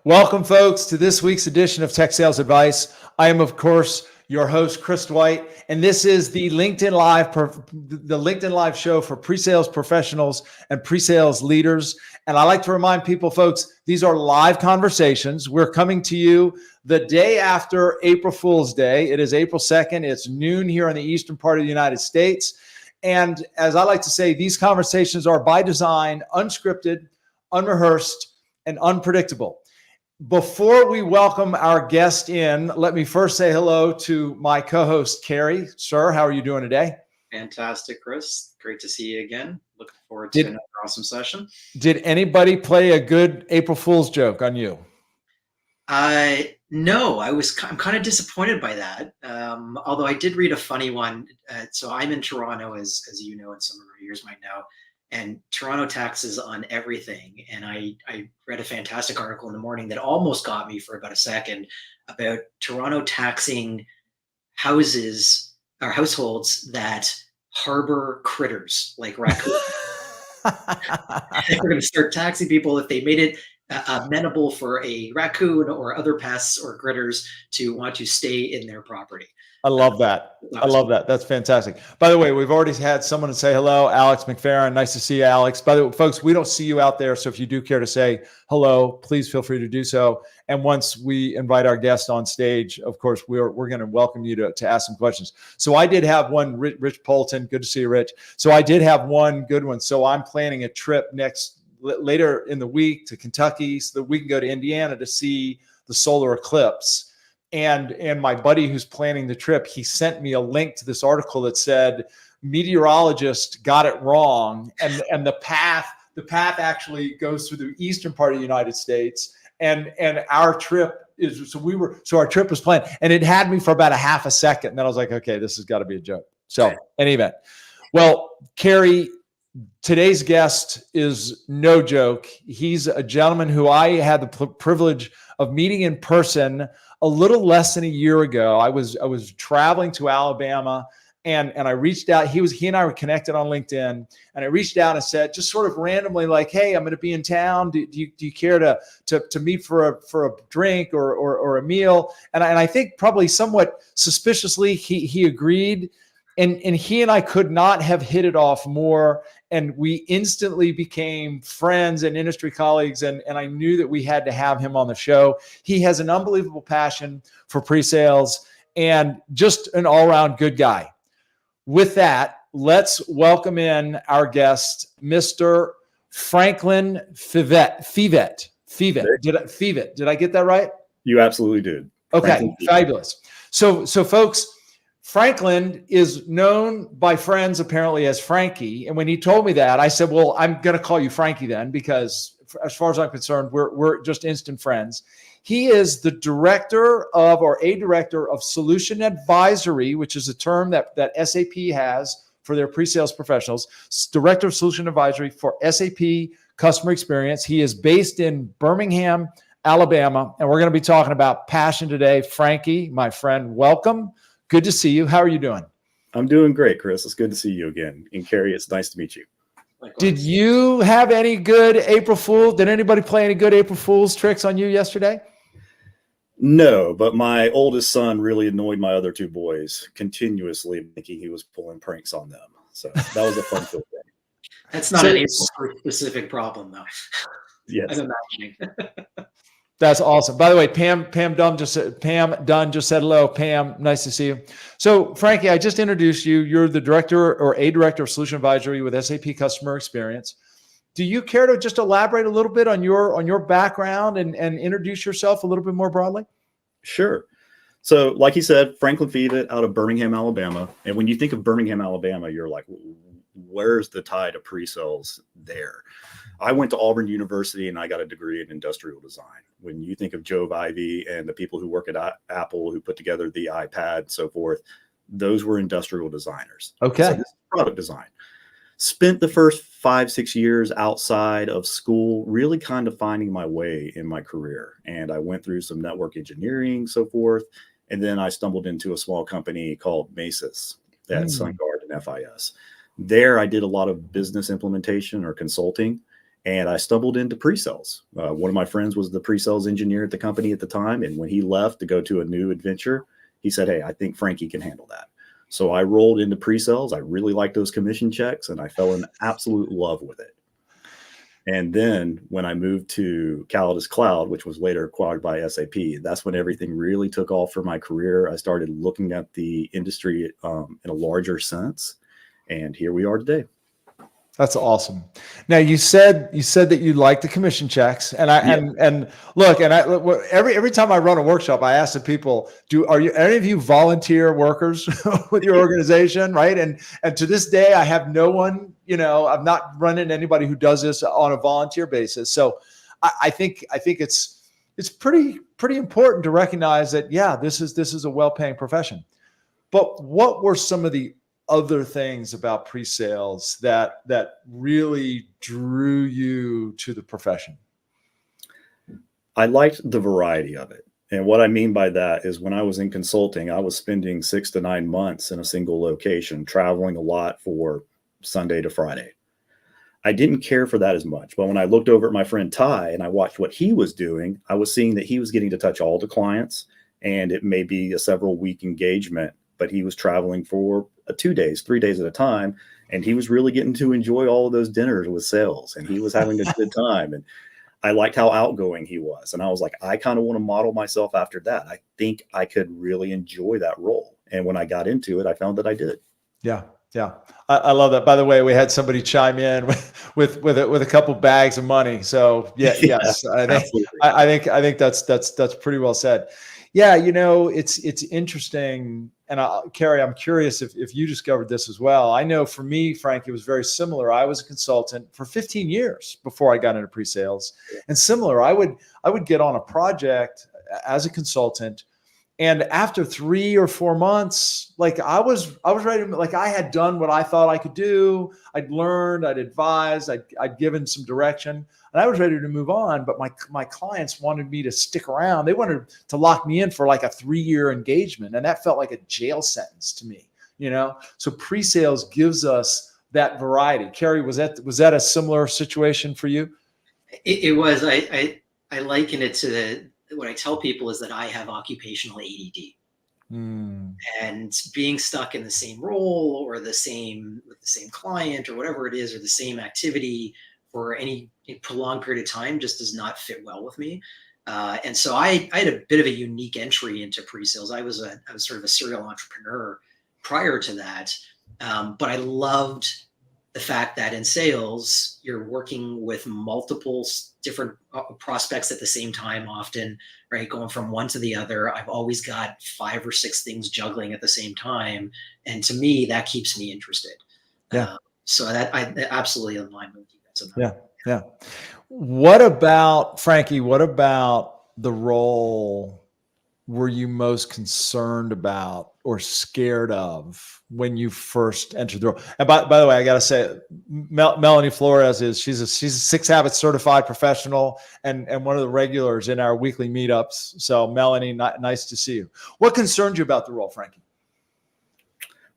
Welcome, folks, to this week's edition of Tech Sales Advice. I am, of course, your host, Chris Dwight, and this is the LinkedIn Live show for pre-sales professionals and pre-sales leaders. And I like to remind people, folks, these are live conversations. We're coming to you the day after April Fool's Day. It is April 2nd. It's noon here in the eastern part of the United States. And as I like to say, these conversations are by design unscripted, unrehearsed, and unpredictable. Before we welcome our guest in, let me first say hello to my co-host, Carrie. Sir, how are you doing today? Fantastic, Chris. Great to see you again. Looking forward to another awesome session. Did anybody play a good April Fool's joke on you? No, I'm kind of disappointed by that. Although I did read a funny one. So I'm in Toronto, as you know, and some of our viewers might know. And Toronto taxes on everything. And I read a fantastic article in the morning that almost got me for about a second about Toronto taxing houses or households that harbor critters like raccoons. We're going to start taxing people if they made it amenable for a raccoon or other pests or critters to want to stay in their property. I love that. I love that. That's fantastic. By the way, we've already had someone to say hello, Alex McFerrin. Nice to see you, Alex. By the way, folks, we don't see you out there. So if you do care to say hello, please feel free to do so. And once we invite our guest on stage, of course, we're going to welcome you to ask some questions. So I did have one, Rich Polton. Good to see you, Rich. So I did have one good one. So I'm planning a trip later in the week to Kentucky so that we can go to Indiana to see the solar eclipse. And my buddy who's planning the trip, he sent me a link to this article that said meteorologists got it wrong, and the path actually goes through the eastern part of the United States, and our trip is our trip was planned, and it had me for about a half a second, and then I was like, okay, this has got to be a joke. So in any event, well, Carrie, today's guest is no joke. He's a gentleman who I had the privilege of meeting in person a little less than a year ago. I was traveling to Alabama, and I reached out. He and I were connected on LinkedIn, and I reached out and said, just sort of randomly, like, hey, I'm going to be in town. Do you care to meet for a drink or a meal? And I think probably somewhat suspiciously he agreed. And he and I could not have hit it off more. And we instantly became friends and industry colleagues. And I knew that we had to have him on the show. He has an unbelievable passion for pre-sales and just an all-around good guy. With that, let's welcome in our guest, Mr. Franklin Fievet. Did I get that right? You absolutely did. Okay, fabulous. So folks, Franklin is known by friends apparently as Frankie. And when he told me that, I said, well, I'm going to call you Frankie then, because as far as I'm concerned, we're just instant friends. He is the director of solution advisory, which is a term that SAP has for their pre-sales professionals. Director of solution advisory for SAP Customer Experience. He is based in Birmingham, Alabama. And we're going to be talking about passion today. Frankie, my friend, welcome. Good to see you. How are you doing? I'm doing great, Chris. It's good to see you again. And Carrie, it's nice to meet you. Did you have any good April Fool's? Did anybody play any good April Fool's tricks on you yesterday? No, but my oldest son really annoyed my other two boys continuously, thinking he was pulling pranks on them. So that was a fun-filled day. That's not an April specific problem, though. Yes. I'm imagining. That's awesome. By the way, Pam Dunn just said hello. Pam, nice to see you. So, Frankie, I just introduced you. You're the director of solution advisory with SAP Customer Experience. Do you care to just elaborate a little bit on your background and introduce yourself a little bit more broadly? Sure. So, like you said, Franklin Fievet out of Birmingham, Alabama. And when you think of Birmingham, Alabama, you're like, where's the tide of pre-sales there? I went to Auburn University and I got a degree in industrial design. When you think of Joe Ivey and the people who work at Apple who put together the iPad and so forth, those were industrial designers. Okay. So this is product design. Spent the first 5-6 years outside of school, really kind of finding my way in my career. And I went through some network engineering, so forth. And then I stumbled into a small company called Masis at SunGard and FIS. There, I did a lot of business implementation or consulting. And I stumbled into pre-sales. One of my friends was the pre-sales engineer at the company at the time. And when he left to go to a new adventure, he said, "Hey, I think Frankie can handle that." So I rolled into pre-sales. I really liked those commission checks, and I fell in absolute love with it. And then when I moved to Calidus Cloud, which was later acquired by SAP, that's when everything really took off for my career. I started looking at the industry in a larger sense. And here we are today. That's awesome. Now you said that you like the commission checks, and every time I run a workshop, I ask the people, are you any of you volunteer workers with your organization, right? And to this day, I have no one. I've not run into anybody who does this on a volunteer basis. So I think it's pretty important to recognize that this is a well-paying profession. But what were some of the other things about pre-sales that really drew you to the profession? I liked the variety of it. And what I mean by that is when I was in consulting, I was spending 6 to 9 months in a single location, traveling a lot for Sunday to Friday. I didn't care for that as much. But when I looked over at my friend Ty and I watched what he was doing, I was seeing that he was getting to touch all the clients, and it may be a several week engagement, but he was traveling for 2 days, 3 days at a time. And he was really getting to enjoy all of those dinners with sales, and he was having a good time. And I liked how outgoing he was. And I was like, I kind of want to model myself after that. I think I could really enjoy that role. And when I got into it, I found that I did. Yeah. Yeah. I love that. By the way, we had somebody chime in with a couple bags of money. So yes, I think that's pretty well said. Yeah. It's interesting. And Carrie, I'm curious if you discovered this as well. I know for me, Frank, it was very similar. I was a consultant for 15 years before I got into pre-sales. And similar, I would get on a project as a consultant, and after 3 or 4 months, like I was ready to, like I had done what I thought I could do. I'd learned, I'd advised, I'd given some direction, and I was ready to move on. But my clients wanted me to stick around. They wanted to lock me in for like a 3-year engagement, and that felt like a jail sentence to me. So pre-sales gives us that variety. Carrie, was that a similar situation for you? It was. I liken it to what I tell people is that I have occupational ADD. And being stuck in the same role or with the same client or whatever it is, or the same activity for any prolonged period of time just does not fit well with me. And so I had a bit of a unique entry into pre-sales. I was sort of a serial entrepreneur prior to that. But I loved the fact that in sales, you're working with multiple different prospects at the same time, often, right? Going from one to the other. I've always got 5 or 6 things juggling at the same time. And to me, that keeps me interested. Yeah. So that I absolutely align with you guys on that. Yeah. What about, Frankie, what about the role were you most concerned about or scared of when you first entered the role? And by the way, I got to say, Melanie Flores she's a 6 Habits certified professional and one of the regulars in our weekly meetups. So Melanie, nice to see you. What concerned you about the role, Frankie?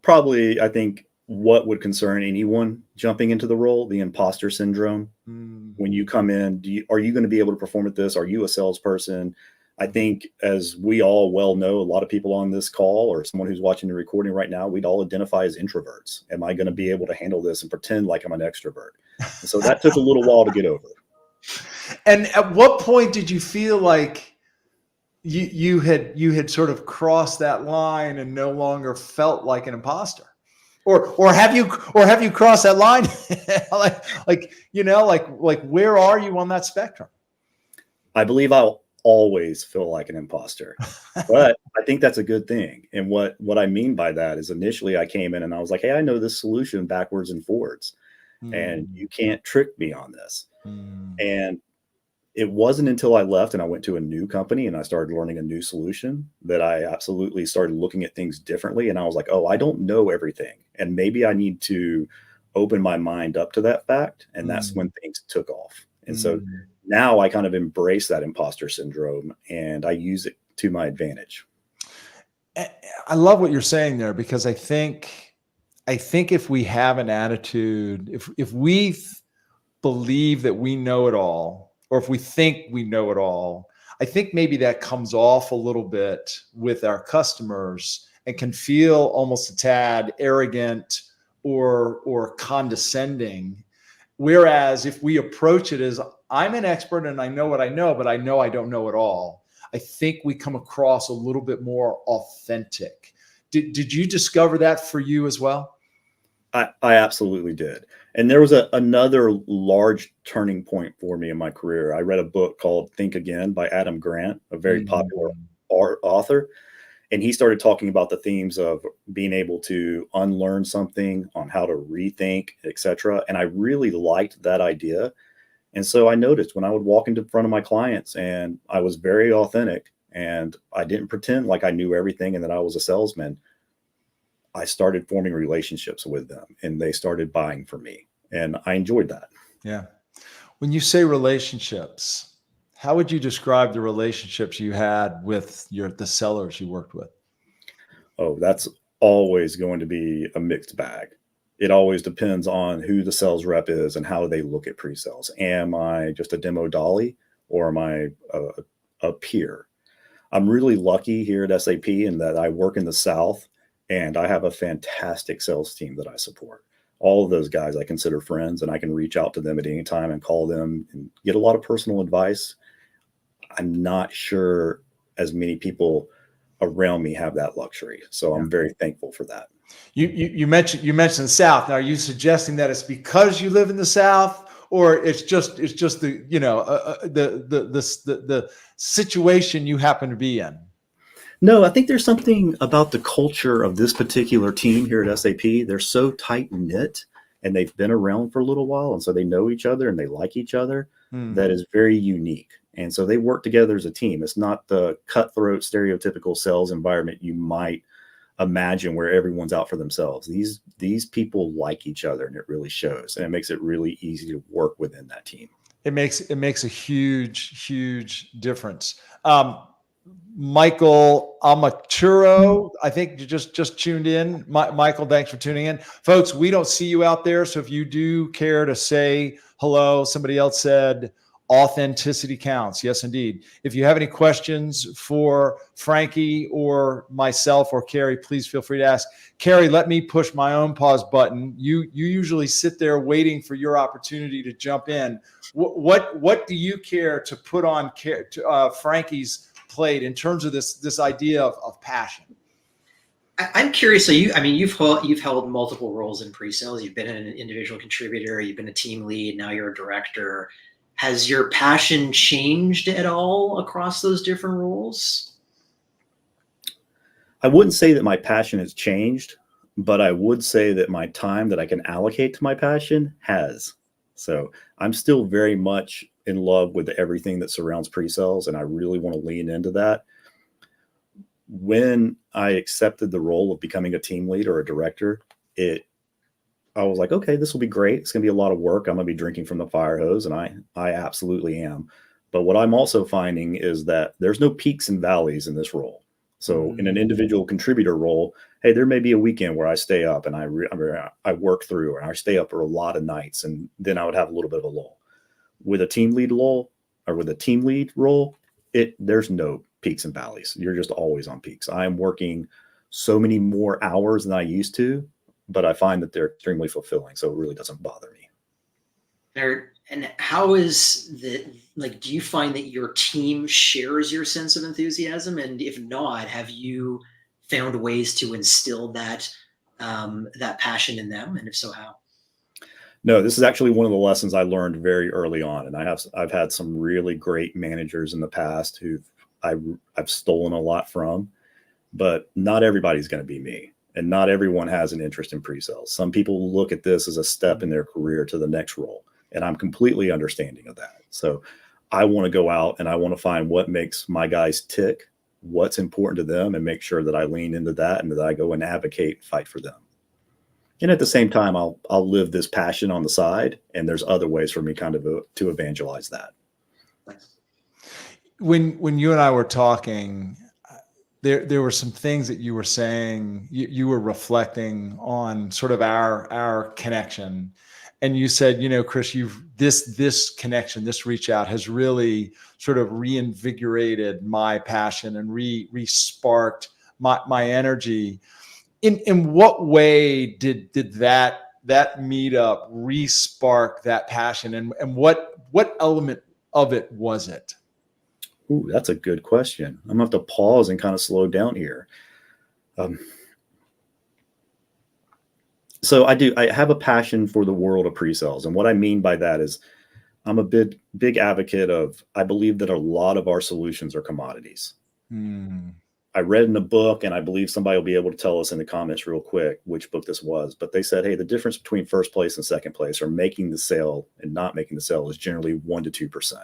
Probably, I think what would concern anyone jumping into the role, the imposter syndrome. When you come in, are you going to be able to perform at this? Are you a salesperson? I think, as we all well know, a lot of people on this call or someone who's watching the recording right now, we'd all identify as introverts. Am I going to be able to handle this and pretend like I'm an extrovert? And so that took a little while to get over. And at what point did you feel like you had sort of crossed that line and no longer felt like an imposter? Or have you crossed that line? like where are you on that spectrum? I believe I'll always feel like an imposter, but I think that's a good thing. And what I mean by that is, initially I came in and I was like, hey, I know this solution backwards and forwards, and you can't trick me on this. And it wasn't until I left and I went to a new company and I started learning a new solution that I absolutely started looking at things differently. And I was like, oh, I don't know everything. And maybe I need to open my mind up to that fact. And that's when things took off. And so now I kind of embrace that imposter syndrome and I use it to my advantage. I love what you're saying there, because I think if we have an attitude, if we believe that we know it all, or if we think we know it all, I think maybe that comes off a little bit with our customers and can feel almost a tad arrogant or condescending. Whereas if we approach it as, I'm an expert and I know what I know, but I know I don't know it all, I think we come across a little bit more authentic. Did you discover that for you as well? I absolutely did. And there was another large turning point for me in my career. I read a book called Think Again by Adam Grant, a very popular author. And he started talking about the themes of being able to unlearn something, on how to rethink, etc. And I really liked that idea. And so I noticed when I would walk into front of my clients and I was very authentic and I didn't pretend like I knew everything and that I was a salesman, I started forming relationships with them and they started buying from me. And I enjoyed that. Yeah. When you say relationships, how would you describe the relationships you had with the sellers you worked with? Oh, that's always going to be a mixed bag. It always depends on who the sales rep is and how they look at pre-sales. Am I just a demo dolly or am I a peer? I'm really lucky here at SAP in that I work in the South and I have a fantastic sales team that I support. All of those guys I consider friends and I can reach out to them at any time and call them and get a lot of personal advice. I'm not sure as many people around me have that luxury. So I'm very thankful for that. You mentioned the South. Now, are you suggesting that it's because you live in the South, or it's just the the situation you happen to be in? No, I think there's something about the culture of this particular team here at SAP. They're so tight knit and they've been around for a little while. And so they know each other and they like each other. That is very unique. And so they work together as a team. It's not the cutthroat, stereotypical sales environment you might imagine where everyone's out for themselves. These people like each other and it really shows. And it makes it really easy to work within that team. It makes a huge difference. Michael Amaturo, I think you just tuned in. Michael, thanks for tuning in. Folks, we don't see you out there. So if you do care to say hello, somebody else said authenticity counts. Yes, indeed. If you have any questions for Frankie or myself or Carrie, please feel free to ask. Carrie, let me push my own pause button. You usually sit there waiting for your opportunity to jump in. What do you care to put on Frankie's plate in terms of this idea of passion? I'm curious. So you've held multiple roles in pre-sales. You've been an individual contributor. You've been a team lead. Now you're a director. Has your passion changed at all across those different roles? I wouldn't say that my passion has changed, but I would say that my time that I can allocate to my passion has. So I'm still very much in love with everything that surrounds pre-sales, and I really want to lean into that. When I accepted the role of becoming a team lead or a director, I was like, okay, this will be great. It's going to be a lot of work. I'm going to be drinking from the fire hose, and I absolutely am. But what I'm also finding is that there's no peaks and valleys in this role. So in an individual contributor role, hey, there may be a weekend where I stay up and I work through, or I stay up for a lot of nights, and then I would have a little bit of a lull. With a team lead role, there's no peaks and valleys. You're just always on peaks. I'm working so many more hours than I used to, but I find that they're extremely fulfilling. So it really doesn't bother me. And how is do you find that your team shares your sense of enthusiasm? And if not, have you found ways to instill that passion in them? And if so, how? No, this is actually one of the lessons I learned very early on. And I've had some really great managers in the past who I've stolen a lot from, but not everybody's going to be me. And not everyone has an interest in pre-sales. Some people look at this as a step in their career to the next role. And I'm completely understanding of that. So I want to go out and I want to find what makes my guys tick, what's important to them, and make sure that I lean into that and that I go and advocate, fight for them. And at the same time, I'll live this passion on the side. And there's other ways for me to evangelize that. When you and I were talking, there were some things that you were saying, you were reflecting on sort of our connection. and you said, Chris, this connection, this reach out has really sort of reinvigorated my passion and re-sparked my energy. In what way did that meetup re-spark that passion, and what element of it was it? Ooh, that's a good question. I'm gonna have to pause and kind of slow down here. So I have a passion for the world of pre-sales. And what I mean by that is I'm a big advocate of, I believe that a lot of our solutions are commodities. I read in a book, and I believe somebody will be able to tell us in the comments real quick which book this was, but they said, hey, the difference between first place and second place, or making the sale and not making the sale, is generally 1% to 2%.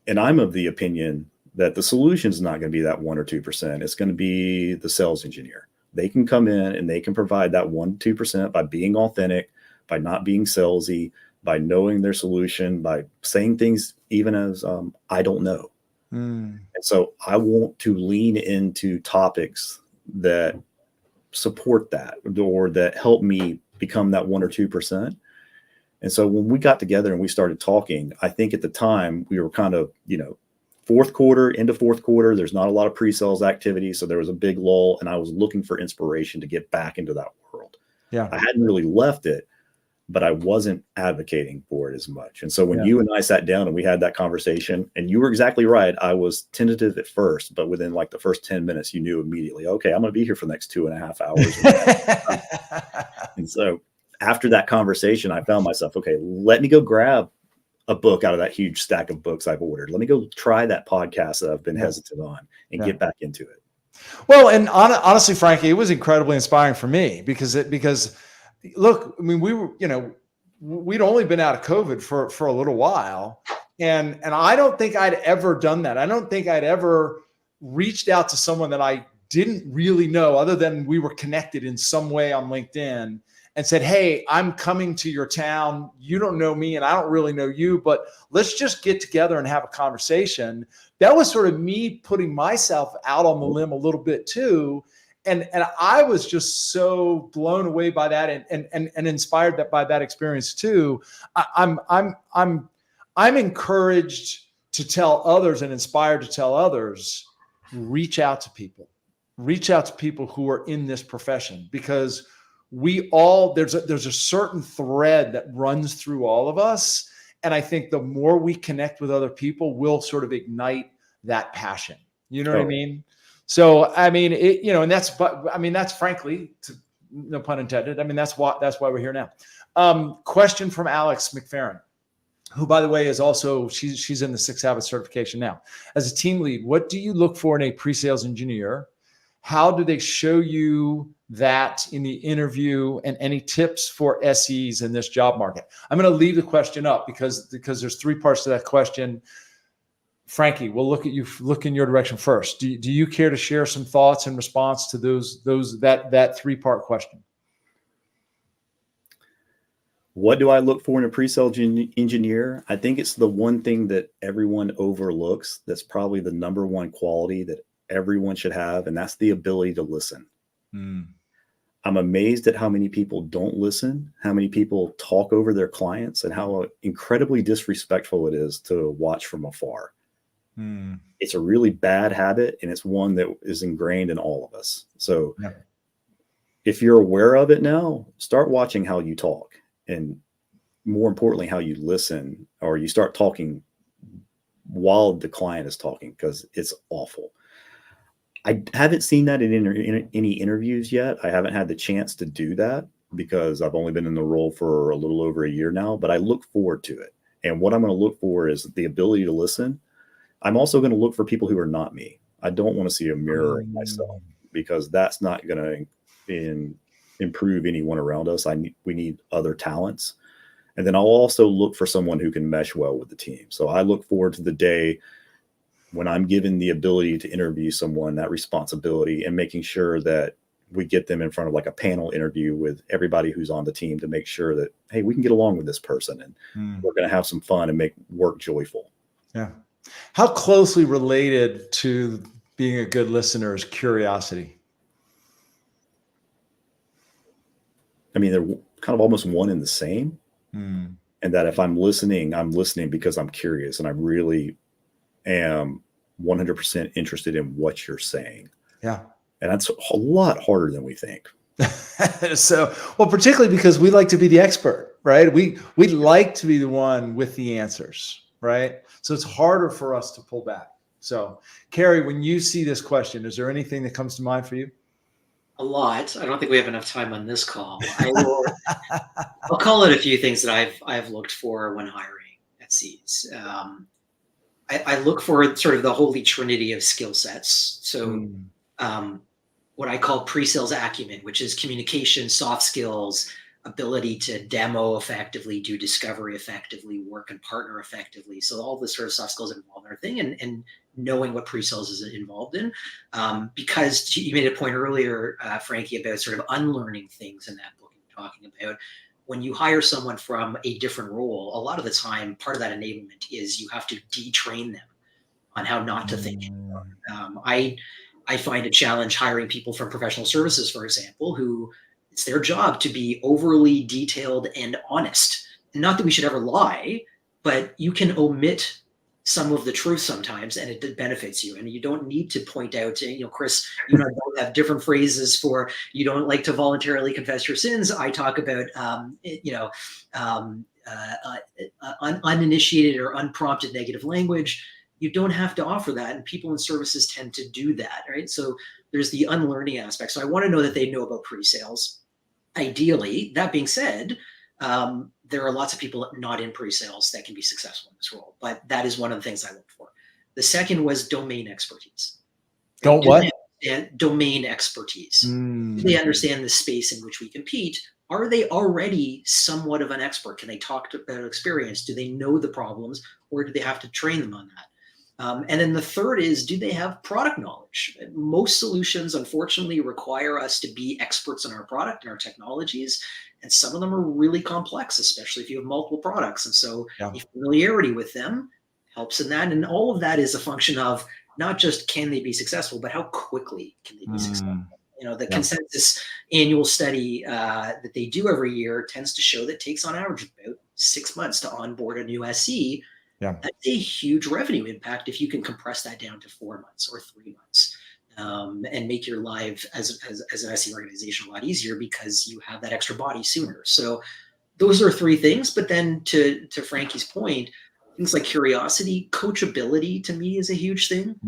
And I'm of the opinion that the solution is not going to be that 1% or 2%. It's going to be the sales engineer. They can come in and they can provide that 1% to 2% by being authentic, by not being salesy, by knowing their solution, by saying things even as I don't know. And so I want to lean into topics that support that, or that help me become that 1% or 2%. And so when we got together and we started talking, I think at the time we were kind of, fourth quarter, there's not a lot of pre-sales activity. So there was a big lull, and I was looking for inspiration to get back into that world. Yeah. I hadn't really left it, but I wasn't advocating for it as much. And so when you and I sat down and we had that conversation, and you were exactly right, I was tentative at first, but within like the first 10 minutes, you knew immediately, okay, I'm going to be here for the next 2.5 hours. And so after that conversation, I found myself, okay, let me go grab a book out of that huge stack of books I've ordered. Let me go try that podcast that I've been hesitant on and get back into it. Well, and honestly, Frankie, it was incredibly inspiring for me because look, I mean, we were, we'd only been out of COVID for a little while. And I don't think I'd ever done that. I don't think I'd ever reached out to someone that I didn't really know, other than we were connected in some way on LinkedIn, and said, hey, I'm coming to your town. You don't know me and I don't really know you, but let's just get together and have a conversation. That was sort of me putting myself out on the limb a little bit too. And I was just so blown away by that and inspired by that experience too. I'm encouraged to tell others and inspired to tell others, reach out to people who are in this profession, because there's a certain thread that runs through all of us. And I think the more we connect with other people, we'll sort of ignite that passion. You know what I mean? So, I mean, and that's frankly, no pun intended. I mean, that's why we're here now. Question from Alex McFerrin, who, by the way, is also, she's in the 6 Habits certification now. As a team lead, what do you look for in a pre-sales engineer? How do they show you that in the interview, and any tips for SEs in this job market? I'm going to leave the question up because there's 3 parts to that question. Frankie, we'll look in your direction first. Do you care to share some thoughts in response to that 3-part question? What do I look for in a pre-sales engineer? I think it's the one thing that everyone overlooks. That's probably the number one quality that everyone should have, and that's the ability to listen. I'm amazed at how many people don't listen, how many people talk over their clients, and how incredibly disrespectful it is to watch from afar. It's a really bad habit, and it's one that is ingrained in all of us. So if you're aware of it now, start watching how you talk, and more importantly, how you listen, or you start talking while the client is talking, because it's awful. I haven't seen that in any interviews yet. I haven't had the chance to do that because I've only been in the role for a little over a year now, but I look forward to it. And what I'm going to look for is the ability to listen. I'm also going to look for people who are not me. I don't want to see a mirror in myself, because that's not going to improve anyone around us. We need other talents. And then I'll also look for someone who can mesh well with the team. So I look forward to the day when I'm given the ability to interview someone, that responsibility, and making sure that we get them in front of like a panel interview with everybody who's on the team to make sure that, hey, we can get along with this person, and we're going to have some fun and make work joyful. Yeah. How closely related to being a good listener is curiosity? I mean, they're kind of almost one and the same. Mm. And that if I'm listening because I'm curious and I really am 100% interested in what you're saying. Yeah. And that's a lot harder than we think. So, well, particularly because we like to be the expert, right? We like to be the one with the answers, right? So it's harder for us to pull back. So, Carrie, when you see this question, is there anything that comes to mind for you? A lot. I don't think we have enough time on this call. I'll call it a few things that I've looked for when hiring at Seeds. I look for sort of the holy trinity of skill sets. So what I call pre-sales acumen, which is communication, soft skills, ability to demo effectively, do discovery effectively, work and partner effectively. So all the sort of soft skills involved in our thing, and knowing what pre-sales is involved in. Because you made a point earlier, Frankie, about sort of unlearning things in that book you're talking about. When you hire someone from a different role, a lot of the time, part of that enablement is you have to detrain them on how not to think. I find a challenge hiring people from professional services, for example, who it's their job to be overly detailed and honest. And not that we should ever lie, but you can omit some of the truth sometimes, and it benefits you. And you don't need to point out, Chris, you and I both have different phrases for you don't like to voluntarily confess your sins. I talk about, uninitiated or unprompted negative language. You don't have to offer that, and people in services tend to do that, right? So there's the unlearning aspect. So I want to know that they know about pre-sales. Ideally, that being said, there are lots of people not in pre-sales that can be successful in this role, but that is one of the things I look for. The second was domain expertise. Don't what? Domain expertise. Do they understand the space in which we compete? Are they already somewhat of an expert? Can they talk about experience? Do they know the problems, or do they have to train them on that? And then the third is, do they have product knowledge? Most solutions, unfortunately, require us to be experts in our product and our technologies. And some of them are really complex, especially if you have multiple products. And so familiarity with them helps in that. And all of that is a function of not just can they be successful, but how quickly can they be successful? The consensus annual study that they do every year tends to show that it takes on average about 6 months to onboard a new SE. That's a huge revenue impact if you can compress that down to 4 months or 3 months, and make your life as an SE organization a lot easier because you have that extra body sooner. So those are three things. But then to Frankie's point, things like curiosity, coachability to me is a huge thing.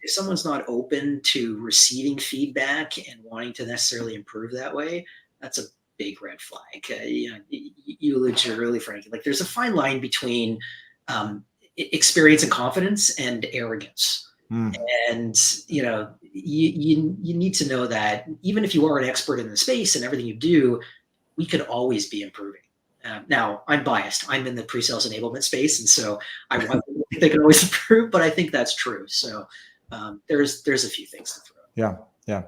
If someone's not open to receiving feedback and wanting to necessarily improve that way, that's a big red flag. You alluded to earlier, Frankie, like there's a fine line between experience and confidence and arrogance. And, you need to know that even if you are an expert in the space and everything you do, we could always be improving. Now, I'm biased. I'm in the pre-sales enablement space, and so I want to think they can always improve, but I think that's true. So there's a few things to throw. Yeah.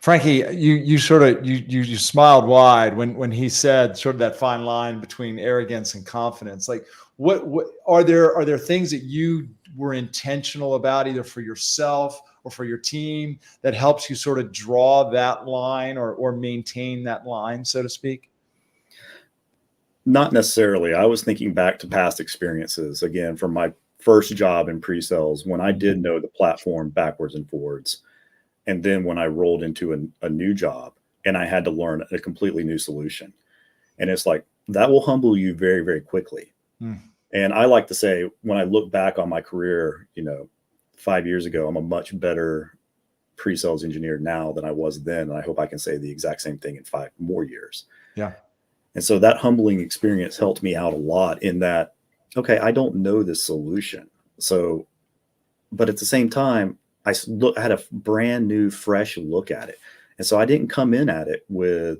Frankie, you sort of you smiled wide when he said sort of that fine line between arrogance and confidence. Like what are there things that you were intentional about either for yourself or for your team that helps you sort of draw that line or maintain that line, so to speak? Not necessarily. I was thinking back to past experiences, again, from my first job in pre-sales when I did know the platform backwards and forwards. And then when I rolled into a new job and I had to learn a completely new solution. And it's like, that will humble you very, very quickly. And I like to say, when I look back on my career, 5 years ago, I'm a much better pre-sales engineer now than I was then. And I hope I can say the exact same thing in 5 more years. Yeah. And so that humbling experience helped me out a lot in that, okay, I don't know this solution. So, but at the same time, I had a brand new, fresh look at it. And so I didn't come in at it with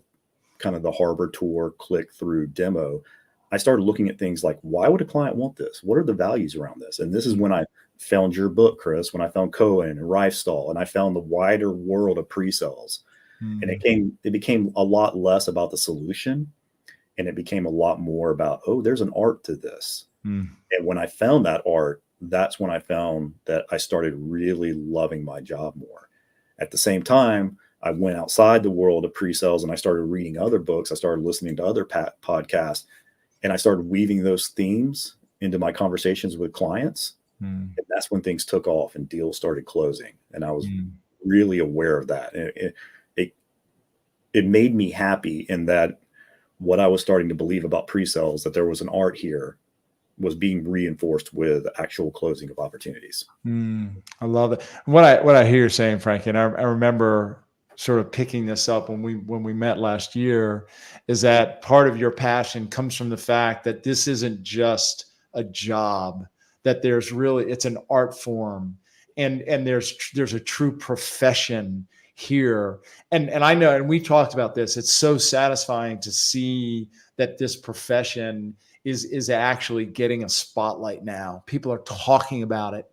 kind of the harbor tour click through demo. I started looking at things like, why would a client want this? What are the values around this? And this is when I found your book, Chris, when I found Cohen and Rifestall, and I found the wider world of pre-sales. And it became a lot less about the solution. And it became a lot more about, there's an art to this. And when I found that art, that's when I found that I started really loving my job more. At the same time, I went outside the world of pre-sales and I started reading other books. I started listening to other podcasts, and I started weaving those themes into my conversations with clients. And that's when things took off and deals started closing. And I was really aware of that. It made me happy in that what I was starting to believe about pre-sales, that there was an art here, was being reinforced with actual closing of opportunities. I love it. What I hear you saying, Frankie, and I remember sort of picking this up when we met last year, is that part of your passion comes from the fact that this isn't just a job, that there's really, it's an art form, and there's a true profession here. And I know, and we talked about this, it's so satisfying to see that this profession is actually getting a spotlight now. People are talking about it.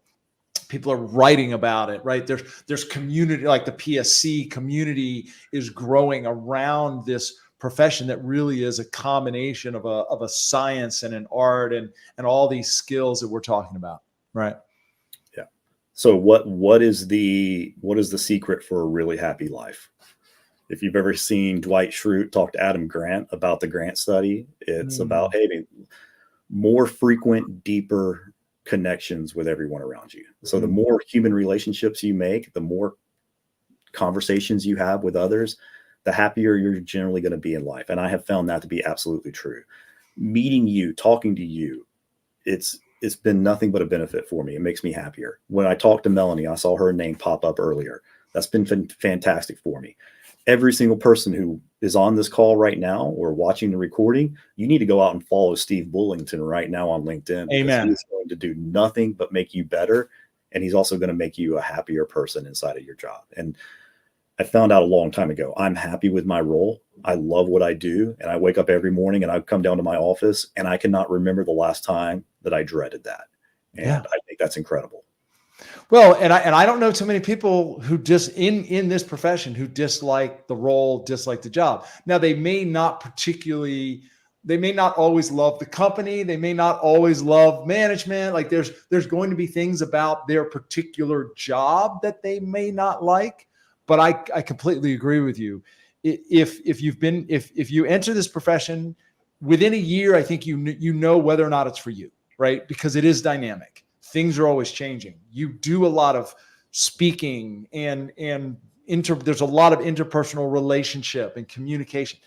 People are writing about it, right? There's community, like the PSC community is growing around this profession that really is a combination of a science and an art and all these skills that we're talking about, right? Yeah. So what is the secret for a really happy life? If you've ever seen Dwight Schrute talk to Adam Grant about the Grant study, it's about having more frequent, deeper connections with everyone around you. So the more human relationships you make, the more conversations you have with others, the happier you're generally going to be in life. And I have found that to be absolutely true. Meeting you, talking to you, it's been nothing but a benefit for me. It makes me happier. When I talked to Melanie, I saw her name pop up earlier. That's been fantastic for me. Every single person who is on this call right now or watching the recording, you need to go out and follow Steve Bullington right now on LinkedIn. Amen. He's going to do nothing but make you better. And he's also going to make you a happier person inside of your job. And I found out a long time ago, I'm happy with my role. I love what I do. And I wake up every morning and I come down to my office and I cannot remember the last time that I dreaded that. And I think that's incredible. Well, and I don't know too many people who just in this profession who dislike the role, dislike the job. Now, they may not always love the company. They may not always love management. Like there's going to be things about their particular job that they may not like. But I completely agree with you. If you enter this profession within a year, I think you know whether or not it's for you, right? Because it is dynamic. Things are always changing. You do a lot of speaking and there's a lot of interpersonal relationship and communication.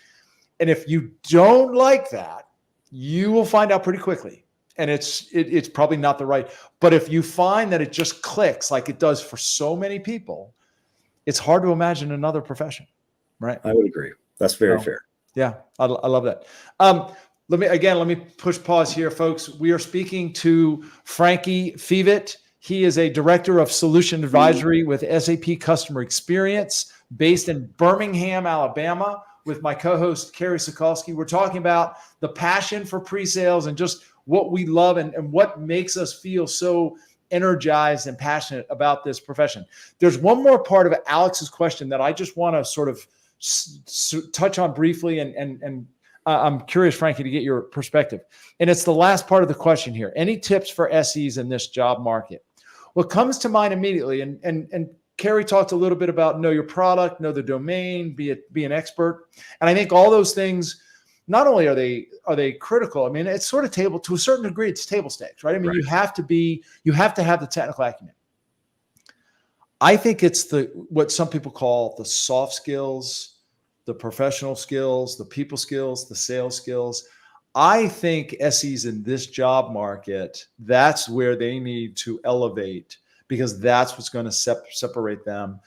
And if you don't like that, you will find out pretty quickly. And it's probably not the right. But if you find that it just clicks like it does for so many people, it's hard to imagine another profession, right? I would agree. That's very fair. Yeah, I love that. Let me push pause here, folks. We are speaking to Frankie Fievet. He is a director of solution advisory with SAP Customer Experience based in Birmingham, Alabama, with my co-host, Carrie Sokolsky. We're talking about the passion for pre-sales and just what we love and what makes us feel so energized and passionate about this profession. There's one more part of Alex's question that I just want to sort of touch on briefly, and I'm curious, Frankie, to get your perspective. And it's the last part of the question here. Any tips for SEs in this job market? What comes to mind immediately, and Carrie talked a little bit about know your product, know the domain, be an expert. And I think all those things, not only are they critical, I mean, it's sort of to a certain degree, it's table stakes, right? I mean, you have to have the technical acumen. I think it's what some people call the soft skills, the professional skills, the people skills, the sales skills. I think SEs in this job market, that's where they need to elevate, because that's what's going to separate them.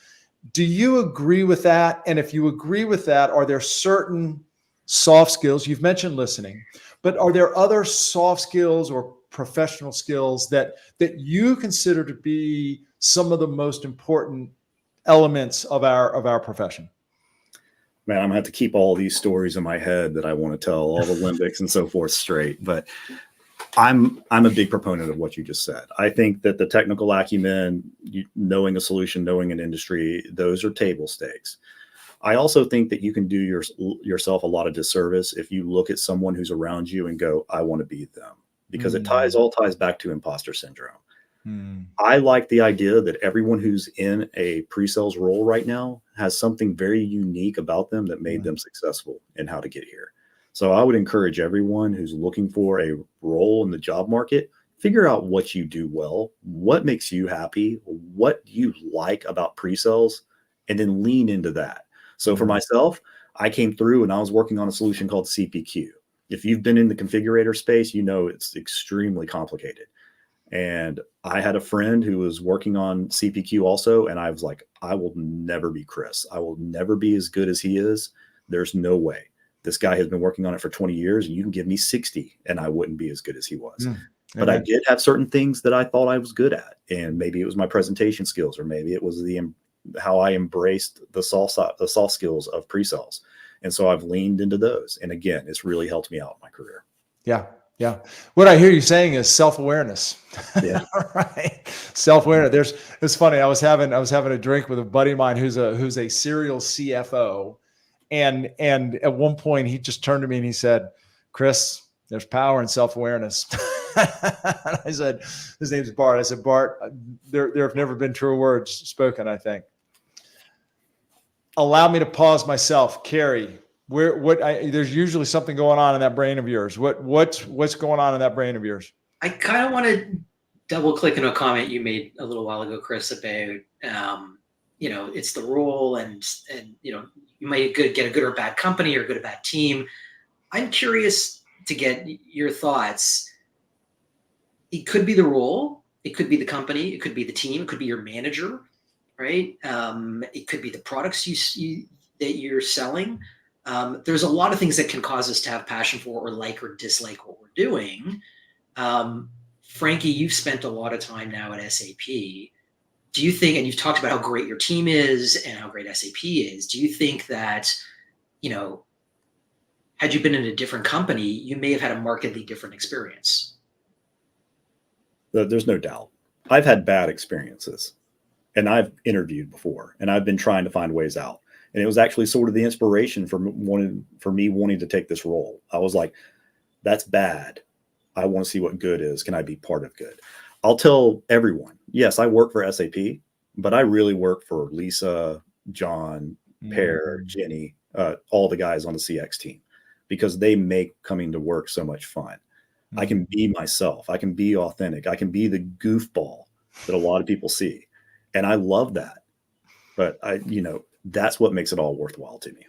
Do you agree with that? And if you agree with that, are there certain soft skills? You've mentioned listening, but are there other soft skills or professional skills that you consider to be some of the most important elements of our profession? Man, I'm gonna have to keep all these stories in my head that I want to tell, all the limbics and so forth straight. But I'm a big proponent of what you just said. I think that the technical acumen, knowing a solution, knowing an industry, those are table stakes. I also think that you can do yourself a lot of disservice if you look at someone who's around you and go, I want to be them, because it all ties back to imposter syndrome. I like the idea that everyone who's in a pre-sales role right now has something very unique about them that made them successful in how to get here. So I would encourage everyone who's looking for a role in the job market, figure out what you do well, what makes you happy, what you like about pre-sales, and then lean into that. So for myself, I came through and I was working on a solution called CPQ. If you've been in the configurator space, you know it's extremely complicated. And I had a friend who was working on CPQ also. And I was like, I will never be Chris. I will never be as good as he is. There's no way. This guy has been working on it for 20 years and you can give me 60 and I wouldn't be as good as he was. But I did have certain things that I thought I was good at. And maybe it was my presentation skills, or maybe it was how I embraced the soft skills of pre-sales. And so I've leaned into those. And again, it's really helped me out in my career. Yeah. Yeah. What I hear you saying is self-awareness. Yeah. Right. Self-awareness. It's funny. I was having a drink with a buddy of mine who's a serial CFO. And at one point he just turned to me and he said, Chris, there's power in self-awareness. I said, his name's Bart. I said, Bart, there have never been truer words spoken, I think. Allow me to pause myself. Carrie, there's usually something going on in that brain of yours. What's going on in that brain of yours? I kind of want to double click into a comment you made a little while ago, Chris, about, it's the role and you might get a good or bad company or good or bad team. I'm curious to get your thoughts. It could be the role. It could be the company. It could be the team. It could be your manager, right? It could be the products that you're selling. There's a lot of things that can cause us to have passion for or like or dislike what we're doing. Frankie, you've spent a lot of time now at SAP. Do you think, and you've talked about how great your team is and how great SAP is, do you think that, had you been in a different company, you may have had a markedly different experience? There's no doubt. I've had bad experiences and I've interviewed before and I've been trying to find ways out. And it was actually sort of the inspiration for me wanting to take this role. I was like, that's bad. I want to see what good is. Can I be part of good? I'll tell everyone, yes, I work for SAP, but I really work for Lisa, John, Per, Jenny, all the guys on the CX team, because they make coming to work so much fun. I can be myself. I can be authentic. I can be the goofball that a lot of people see. And I love that. But that's what makes it all worthwhile to me.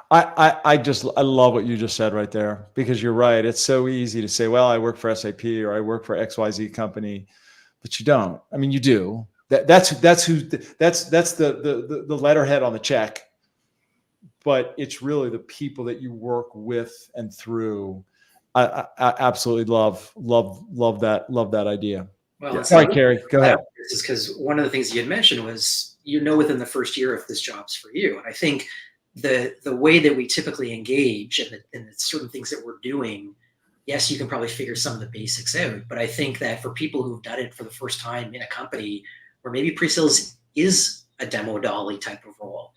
I love what you just said right there, because you're right. It's so easy to say, well, I work for SAP or I work for XYZ company, but you don't. I mean, you do. That's the letterhead on the check, but it's really the people that you work with and through. I absolutely love that idea. Well, sorry, Carrie, go ahead. This is because one of the things you had mentioned was, within the first year if this job's for you. And I think the way that we typically engage and the certain things that we're doing, yes, you can probably figure some of the basics out. But I think that for people who've done it for the first time in a company where maybe pre-sales is a demo dolly type of role,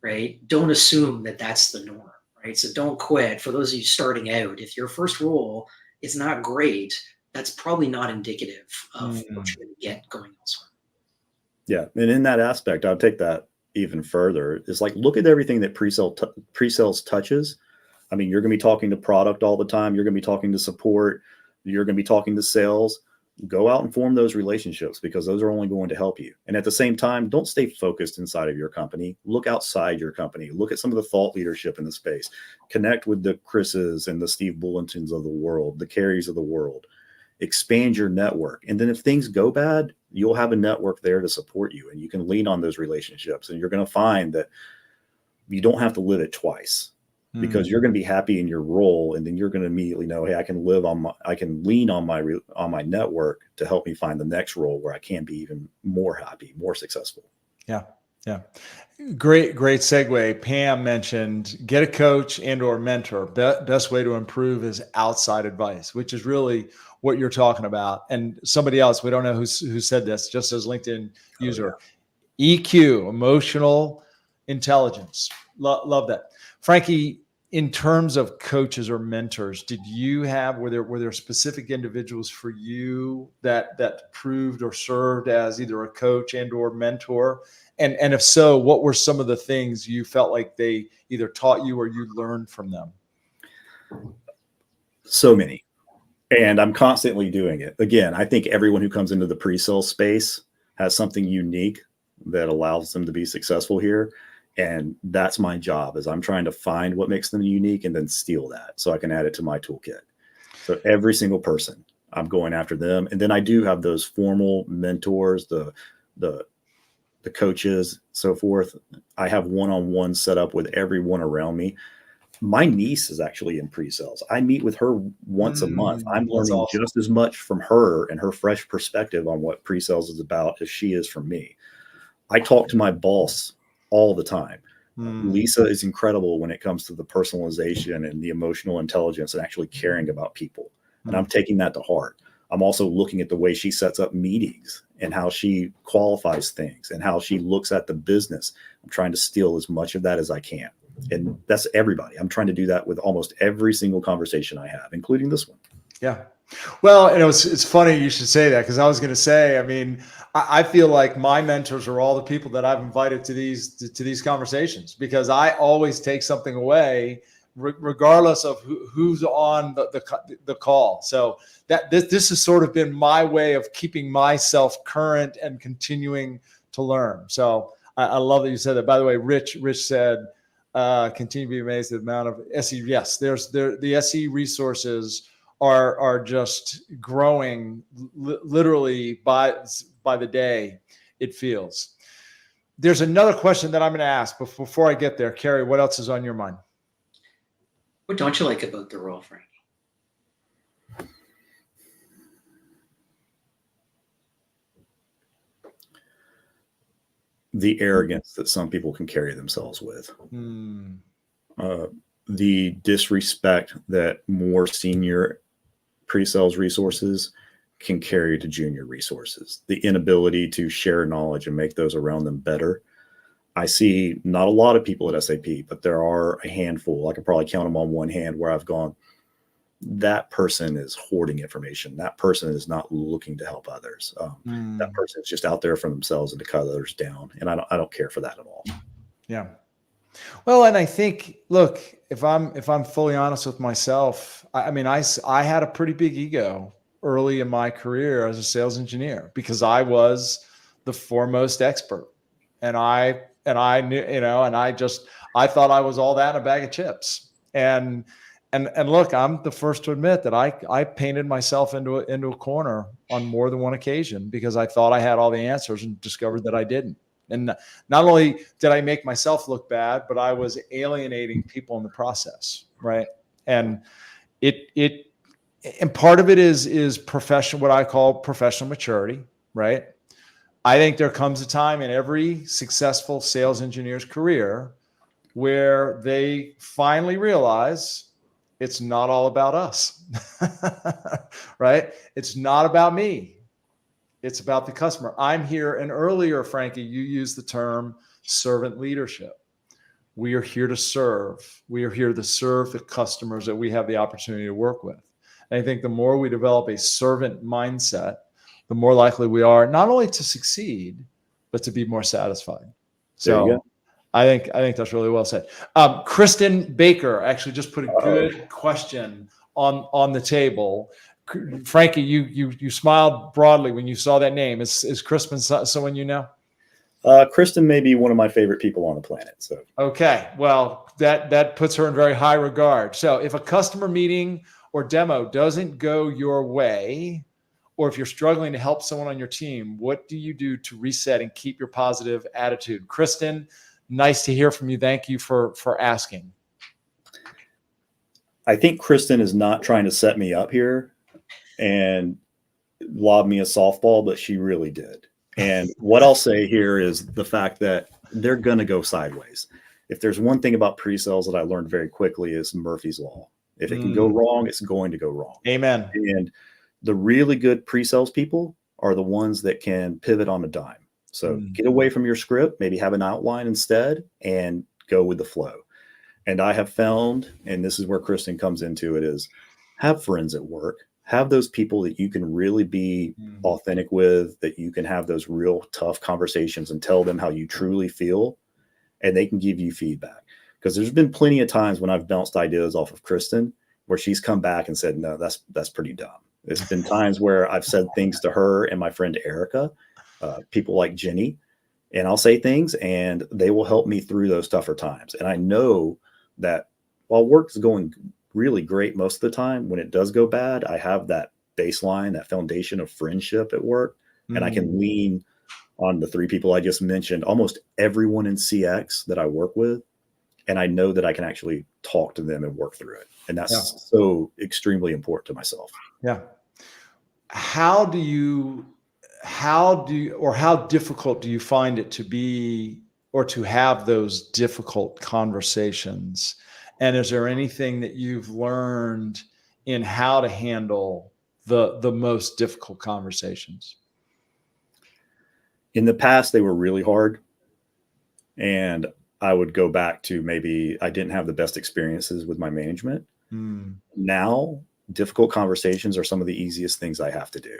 right? Don't assume that that's the norm, right? So don't quit. For those of you starting out, if your first role is not great, that's probably not indicative of what you're going to get going elsewhere. Yeah. And in that aspect, I'll take that even further. It's like, look at everything that pre-sales touches. I mean, you're going to be talking to product all the time. You're going to be talking to support. You're going to be talking to sales. Go out and form those relationships, because those are only going to help you. And at the same time, don't stay focused inside of your company. Look outside your company. Look at some of the thought leadership in the space. Connect with the Chris's and the Steve Bullentons of the world, the Carries of the world. Expand your network. And then if things go bad, you'll have a network there to support you, and you can lean on those relationships. And you're going to find that you don't have to live it twice, because you're going to be happy in your role. And then you're going to immediately know, hey, I can lean on my network to help me find the next role where I can be even more happy, more successful. Yeah. Yeah. Great segue. Pam mentioned get a coach and or mentor. Best way to improve is outside advice, which is really what you're talking about. And somebody else, we don't know who said this, just as LinkedIn user, EQ, emotional intelligence. Love that. Frankie, in terms of coaches or mentors, were there specific individuals for you that proved or served as either a coach and or mentor? And if so, what were some of the things you felt like they either taught you or you learned from them? So many. And I'm constantly doing it. Again, I think everyone who comes into the pre-sales space has something unique that allows them to be successful here. And that's my job, is I'm trying to find what makes them unique and then steal that so I can add it to my toolkit. So every single person, I'm going after them. And then I do have those formal mentors, the coaches, so forth. I have one-on-one set up with everyone around me. My niece is actually in pre-sales. I meet with her once a month. I'm learning awesome. just as much from her and her fresh perspective on what pre-sales is about as she is from me. I talk to my boss all the time. Lisa is incredible when it comes to the personalization and the emotional intelligence and actually caring about people. And I'm taking that to heart. I'm also looking at the way she sets up meetings and how she qualifies things and how she looks at the business. I'm trying to steal as much of that as I can. And that's everybody. I'm trying to do that with almost every single conversation I have, including this one. Yeah. Well, it's funny you should say that, because I was going to say, I mean, I feel like my mentors are all the people that I've invited to these conversations, because I always take something away, regardless of who's on the call. So this has sort of been my way of keeping myself current and continuing to learn. So I love that you said that. By the way, Rich said, continue to be amazed at the amount of SE. Yes, the SE resources are just growing literally by the day, it feels. There's another question that I'm going to ask, but before I get there, Carrie, what else is on your mind? What don't you like about the role, Frankie? The arrogance that some people can carry themselves with. The disrespect that more senior pre-sales resources can carry to junior resources. The inability to share knowledge and make those around them better. I see not a lot of people at SAP, but there are a handful. I can probably count them on one hand where I've gone, that person is hoarding information. That person is not looking to help others. That person is just out there for themselves and to cut others down. And I don't care for that at all. Yeah. Well, and I think, look, if I'm fully honest with myself, I mean, I had a pretty big ego early in my career as a sales engineer, because I was the foremost expert, and I knew, and I thought I was all that in a bag of chips. And look, I'm the first to admit that I painted myself into a corner on more than one occasion, because I thought I had all the answers and discovered that I didn't. And not only did I make myself look bad, but I was alienating people in the process, right? And and part of it is professional, what I call professional maturity, right? I think there comes a time in every successful sales engineer's career where they finally realize it's not all about us, right? It's not about me. It's about the customer. I'm here. And earlier, Frankie, you used the term servant leadership. We are here to serve. We are here to serve the customers that we have the opportunity to work with. And I think the more we develop a servant mindset, the more likely we are not only to succeed, but to be more satisfied. So I think that's really well said. Kristen Baker actually just put a good question on the table. Frankie, you smiled broadly when you saw that name. Is Kristen someone you know? Kristen may be one of my favorite people on the planet. So okay, well that puts her in very high regard. So if a customer meeting or demo doesn't go your way, or if you're struggling to help someone on your team, what do you do to reset and keep your positive attitude? Kristen, nice to hear from you. Thank you for asking. I think Kristen is not trying to set me up here and lob me a softball, but she really did. And what I'll say here is the fact that they're going to go sideways. If there's one thing about pre-sales that I learned very quickly, is Murphy's Law. If it can go wrong, it's going to go wrong. Amen. And the really good pre-sales people are the ones that can pivot on a dime. So get away from your script, maybe have an outline instead, and go with the flow. And I have found, and this is where Kristen comes into it, is have friends at work, have those people that you can really be authentic with, that you can have those real tough conversations and tell them how you truly feel, and they can give you feedback. Because there's been plenty of times when I've bounced ideas off of Kristen where she's come back and said, no, that's pretty dumb. There's been times where I've said things to her and my friend Erica, people like Jenny, and I'll say things and they will help me through those tougher times. And I know that while work is going really great most of the time, when it does go bad, I have that baseline, that foundation of friendship at work, and I can lean on the three people I just mentioned, almost everyone in CX that I work with. And I know that I can actually talk to them and work through it. And that's so extremely important to myself. Yeah. How difficult do you find it to be, or to have those difficult conversations? And is there anything that you've learned in how to handle the most difficult conversations? In the past, they were really hard. And I would go back to maybe I didn't have the best experiences with my management. Now, difficult conversations are some of the easiest things I have to do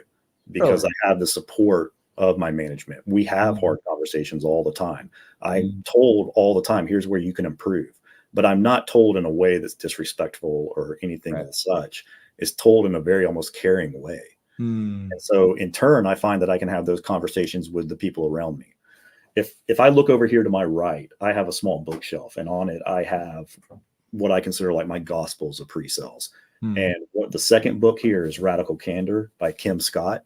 because I have the support of my management. We have hard conversations all the time. I'm told all the time, here's where you can improve, but I'm not told in a way that's disrespectful or anything as such. It's told in a very almost caring way. And so in turn, I find that I can have those conversations with the people around me. If I look over here to my right, I have a small bookshelf, and on it I have what I consider like my gospels of pre-sales. And what the second book here is Radical Candor by Kim Scott.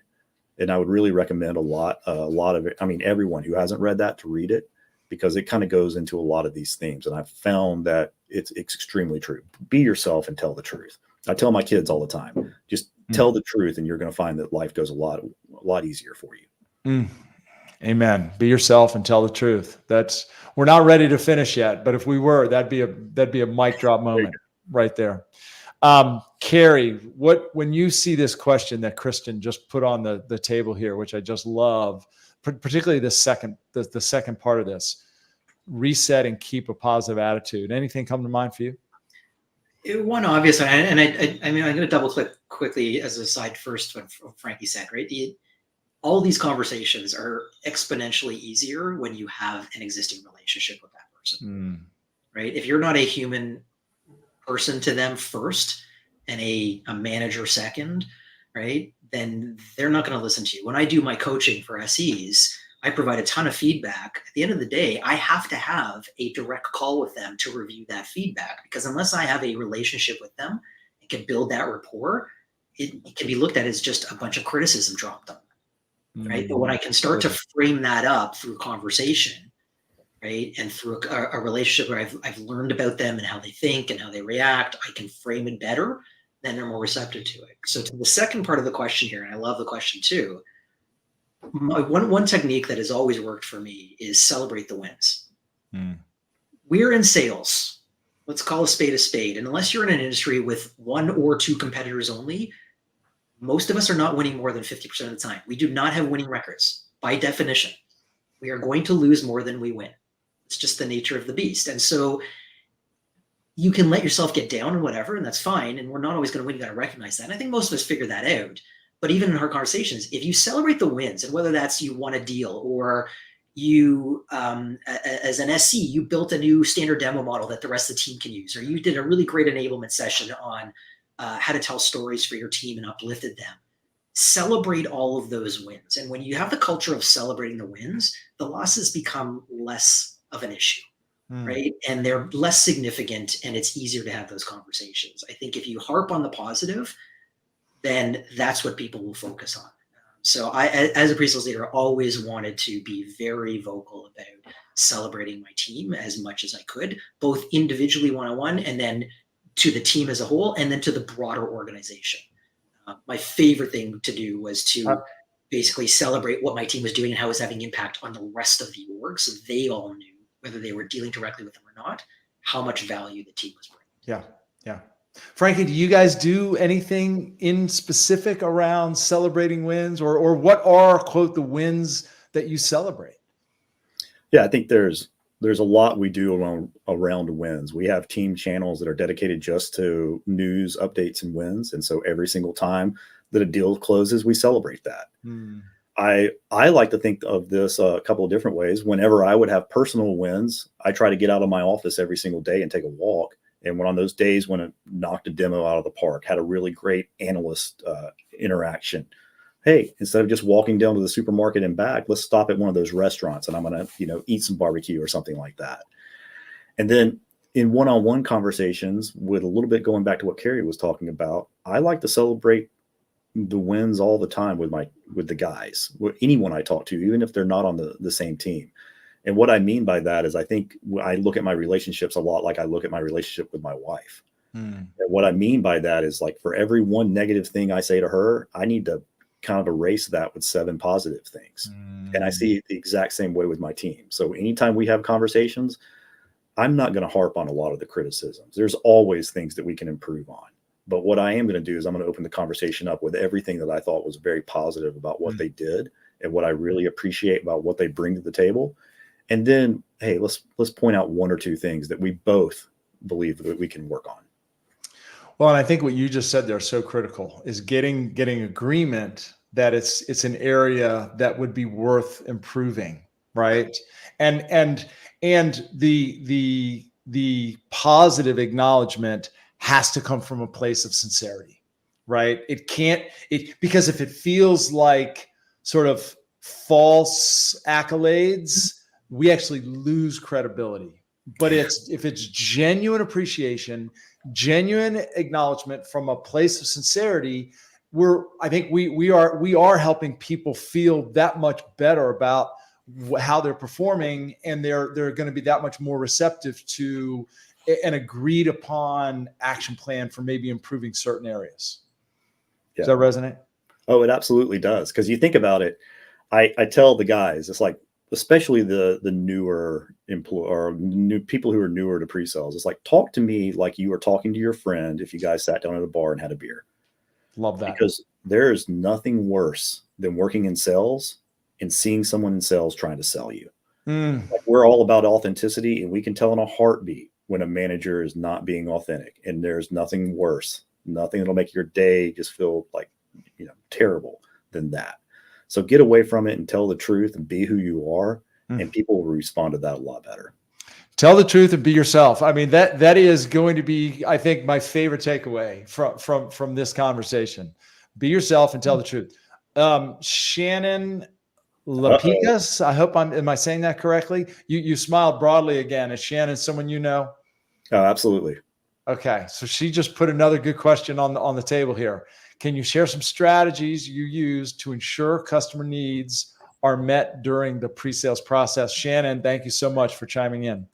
And I would really recommend a lot of it. I mean, everyone who hasn't read that to read it, because it kind of goes into a lot of these themes. And I've found that it's extremely true. Be yourself and tell the truth. I tell my kids all the time, just tell the truth and you're going to find that life goes a lot easier for you. Amen. Be yourself and tell the truth. We're not ready to finish yet, but if we were, that'd be a mic drop moment right there. Carrie, when you see this question that Kristen just put on the table here, which I just love, particularly the second part of this, reset and keep a positive attitude. Anything come to mind for you? One obvious one, and I mean, I'm going to double click quickly as a side first what Frankie said, right? All these conversations are exponentially easier when you have an existing relationship with that person, right? If you're not a human person to them first and a manager second, right, then they're not going to listen to you. When I do my coaching for SEs, I provide a ton of feedback. At the end of the day, I have to have a direct call with them to review that feedback, because unless I have a relationship with them and can build that rapport, it can be looked at as just a bunch of criticism dropped on them. Right. But when I can start to frame that up through conversation, right, and through a relationship where I've learned about them and how they think and how they react, I can frame it better, then they're more receptive to it. So to the second part of the question here, and I love the question too, one technique that has always worked for me is celebrate the wins. We're in sales. Let's call a spade, and unless you're in an industry with one or two competitors only, most of us are not winning more than 50% of the time. We do not have winning records by definition. We are going to lose more than we win. It's just the nature of the beast. And so you can let yourself get down and whatever, and that's fine. And we're not always going to win. You got to recognize that. And I think most of us figure that out. But even in our conversations, if you celebrate the wins, and whether that's you won a deal or you, as an SC, you built a new standard demo model that the rest of the team can use, or you did a really great enablement session on how to tell stories for your team and uplifted them. Celebrate all of those wins. And when you have the culture of celebrating the wins, the losses become less of an issue, right? And they're less significant, and it's easier to have those conversations. I think if you harp on the positive, then that's what people will focus on. So I, as a pre-sales leader, always wanted to be very vocal about celebrating my team as much as I could, both individually one-on-one, and then to the team as a whole, and then to the broader organization. My favorite thing to do was to basically celebrate what my team was doing and how it was having impact on the rest of the org, so they all knew, whether they were dealing directly with them or not, how much value the team was bringing. Yeah. Frankie, do you guys do anything in specific around celebrating wins, or what are, quote, the wins that you celebrate? Yeah, I think there's there's a lot we do around wins. We have team channels that are dedicated just to news, updates, and wins. And so every single time that a deal closes, we celebrate that. I like to think of this a couple of different ways. Whenever I would have personal wins, I try to get out of my office every single day and take a walk. And when on those days when it knocked a demo out of the park, had a really great analyst interaction. Hey, instead of just walking down to the supermarket and back, let's stop at one of those restaurants and I'm going to, eat some barbecue or something like that. And then in one-on-one conversations, with a little bit going back to what Carrie was talking about, I like to celebrate the wins all the time with the guys, with anyone I talk to, even if they're not on the same team. And what I mean by that is I think I look at my relationships a lot like I look at my relationship with my wife. And what I mean by that is, like, for every one negative thing I say to her, I need to kind of erase that with 7 positive things. And I see it the exact same way with my team. So anytime we have conversations, I'm not going to harp on a lot of the criticisms. There's always things that we can improve on. But what I am going to do is I'm going to open the conversation up with everything that I thought was very positive about what they did and what I really appreciate about what they bring to the table. And then, hey, let's point out 1 or 2 things that we both believe that we can work on. Well, and I think what you just said there is so critical, is getting agreement that it's an area that would be worth improving, right? And the positive acknowledgement has to come from a place of sincerity, right? Because if it feels like sort of false accolades, we actually lose credibility. But if it's genuine appreciation, genuine acknowledgement from a place of sincerity, I think we are helping people feel that much better about how they're performing, and they're going to be that much more receptive to an agreed upon action plan for maybe improving certain areas. Yeah. Does that resonate? Oh, it absolutely does. Because you think about it, I tell the guys, it's like, especially the newer employee or new people who are newer to pre-sales, it's like, talk to me like you were talking to your friend if you guys sat down at a bar and had a beer. Love that. Because there is nothing worse than working in sales and seeing someone in sales trying to sell you. Like, we're all about authenticity, and we can tell in a heartbeat when a manager is not being authentic. And there's nothing worse, nothing that'll make your day just feel like, terrible than that. So get away from it and tell the truth and be who you are, and people will respond to that a lot better. Tell the truth and be yourself. I mean, that is going to be, I think, my favorite takeaway from this conversation. Be yourself and tell the truth. Shannon Lapicas, I hope am I saying that correctly? You smiled broadly again. Is Shannon someone you know? Oh, absolutely. Okay, so she just put another good question on the table here. Can you share some strategies you use to ensure customer needs are met during the pre-sales process? Shannon, thank you so much for chiming in.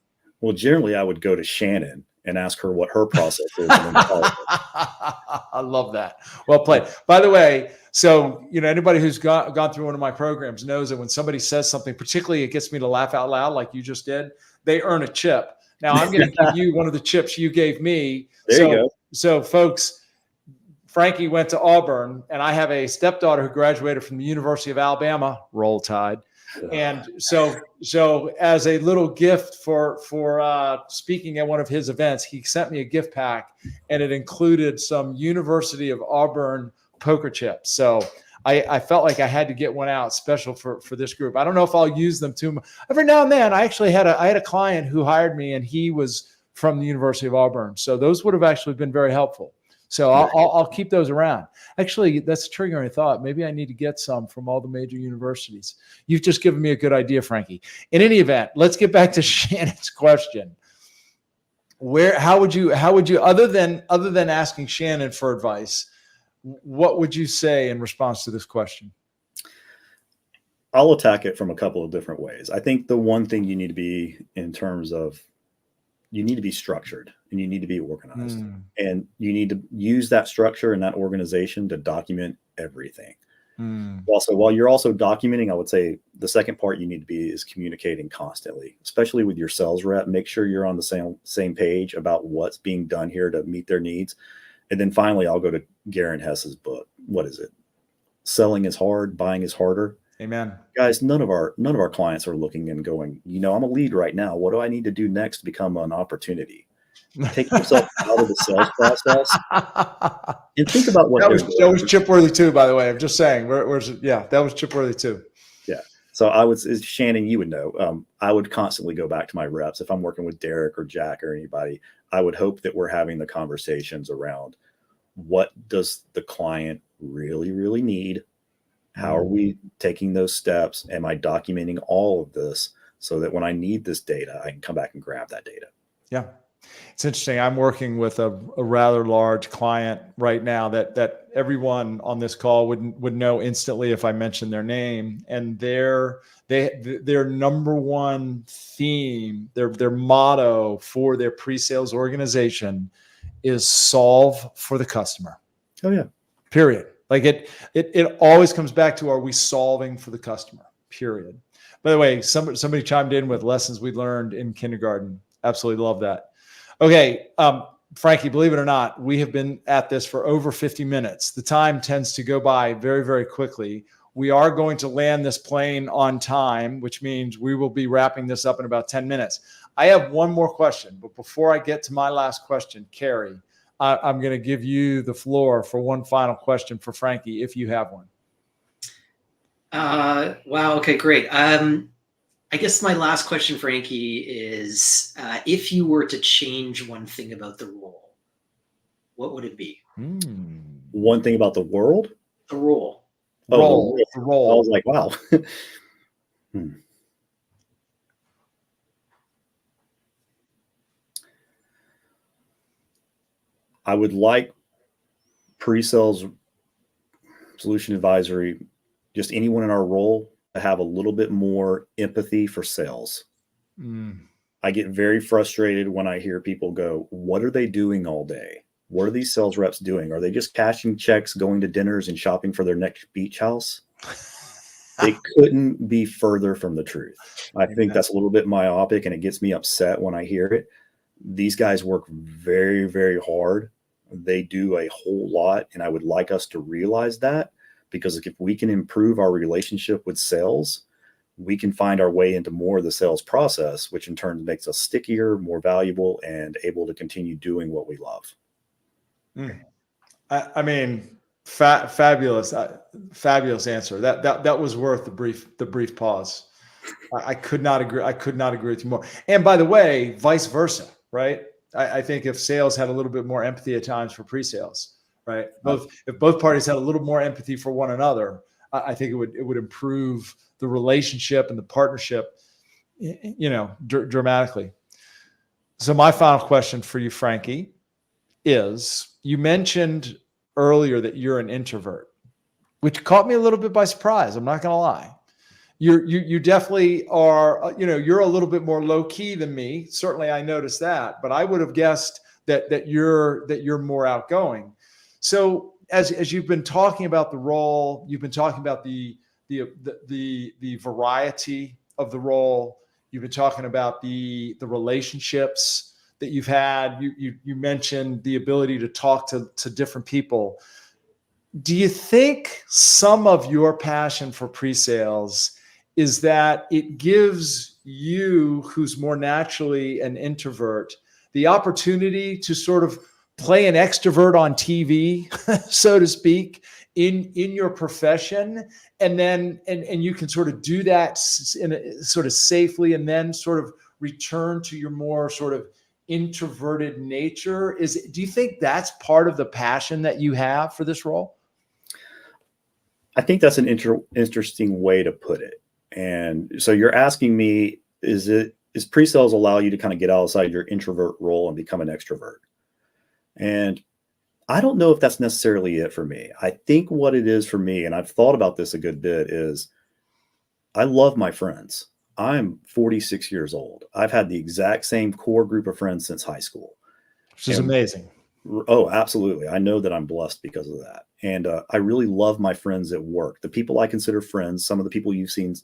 Well, generally, I would go to Shannon and ask her what her process is. I love that. Well played. By the way, so anybody who's gone through one of my programs knows that when somebody says something, particularly it gets me to laugh out loud like you just did, they earn a chip. Now I'm going to give you one of the chips you gave me. There you go. So folks, Frankie went to Auburn, and I have a stepdaughter who graduated from the University of Alabama. Roll Tide. And so as a little gift for speaking at one of his events, he sent me a gift pack, and it included some University of Auburn poker chips. So I felt like I had to get one out special for this group. I don't know if I'll use them too much. Every now and then, I had a client who hired me, and he was from the University of Auburn. So those would have actually been very helpful. So I'll keep those around. Actually, that's a triggering thought. Maybe I need to get some from all the major universities. You've just given me a good idea, Frankie. In any event, let's get back to Shannon's question. How would you other than asking Shannon for advice, what would you say in response to this question? I'll attack it from a couple of different ways. I think the one thing you need to be in terms of, you need to be structured and you need to be organized, and you need to use that structure and that organization to document everything. Also, while you're also documenting, I would say the second part you need to be is communicating constantly, especially with your sales rep. Make sure you're on the same page about what's being done here to meet their needs. And then finally, I'll go to Garen Hess's book. What is it? Selling is hard, buying is harder. Amen. Guys, none of our clients are looking and going, I'm a lead right now. What do I need to do next to become an opportunity? Take yourself out of the sales process and think about what that they're was Chipworthy too, by the way. I'm just saying. That was Chipworthy too. Yeah. So I would, Shannon, you would know, I would constantly go back to my reps. If I'm working with Derek or Jack or anybody, I would hope that we're having the conversations around what does the client really, really need? How are we taking those steps? Am I documenting all of this so that when I need this data, I can come back and grab that data? Yeah. It's interesting. I'm working with a rather large client right now that everyone on this call would know instantly if I mentioned their name. And their number one theme, their motto for their pre-sales organization is solve for the customer. Oh yeah. Period. Like it always comes back to, are we solving for the customer? Period. By the way, somebody chimed in with lessons we learned in kindergarten. Absolutely love that. Okay, Frankie, believe it or not, we have been at this for over 50 minutes. The time tends to go by very, very quickly. We are going to land this plane on time, which means we will be wrapping this up in about 10 minutes. I have one more question, but before I get to my last question, Carrie, I'm going to give you the floor for one final question for Frankie, if you have one. Wow. Okay, great. I guess my last question, Frankie, is if you were to change one thing about the role, what would it be? One thing about the world? The role. Oh, the role. I was like, wow. I would like pre-sales, solution advisory, just anyone in our role to have a little bit more empathy for sales. I get very frustrated when I hear people go, what are they doing all day? What are these sales reps doing? Are they just cashing checks, going to dinners and shopping for their next beach house? They couldn't be further from the truth. I think that's a little bit myopic and it gets me upset when I hear it. These guys work very, very hard. They do a whole lot. And I would like us to realize that, because if we can improve our relationship with sales, we can find our way into more of the sales process, which in turn makes us stickier, more valuable, and able to continue doing what we love. I mean, fabulous answer. That was worth the brief pause. I could not agree. I could not agree with you more. And by the way, vice versa, right? I think if sales had a little bit more empathy at times for pre-sales, right? If both parties had a little more empathy for one another, I think it would improve the relationship and the partnership, dramatically. So my final question for you, Frankie, is you mentioned earlier that you're an introvert, which caught me a little bit by surprise. I'm not going to lie. You definitely are, you're a little bit more low key than me. Certainly I noticed that, but I would have guessed that you're more outgoing. So as you've been talking about the role, you've been talking about the variety of the role. You've been talking about the relationships that you've had. You mentioned the ability to talk to different people. Do you think some of your passion for pre-sales is that it gives you, who's more naturally an introvert, the opportunity to sort of play an extrovert on TV, so to speak, in your profession, and then and you can sort of do that sort of safely, and then sort of return to your more sort of introverted nature? Do you think that's part of the passion that you have for this role? I think that's an interesting way to put it. And so you're asking me, is pre-sales allow you to kind of get outside your introvert role and become an extrovert? And I don't know if that's necessarily it for me. I think what it is for me, and I've thought about this a good bit, is I love my friends. I'm 46 years old. I've had the exact same core group of friends since high school. Which is amazing. Oh, absolutely. I know that I'm blessed because of that. And I really love my friends at work. The people I consider friends, some of the people you've seen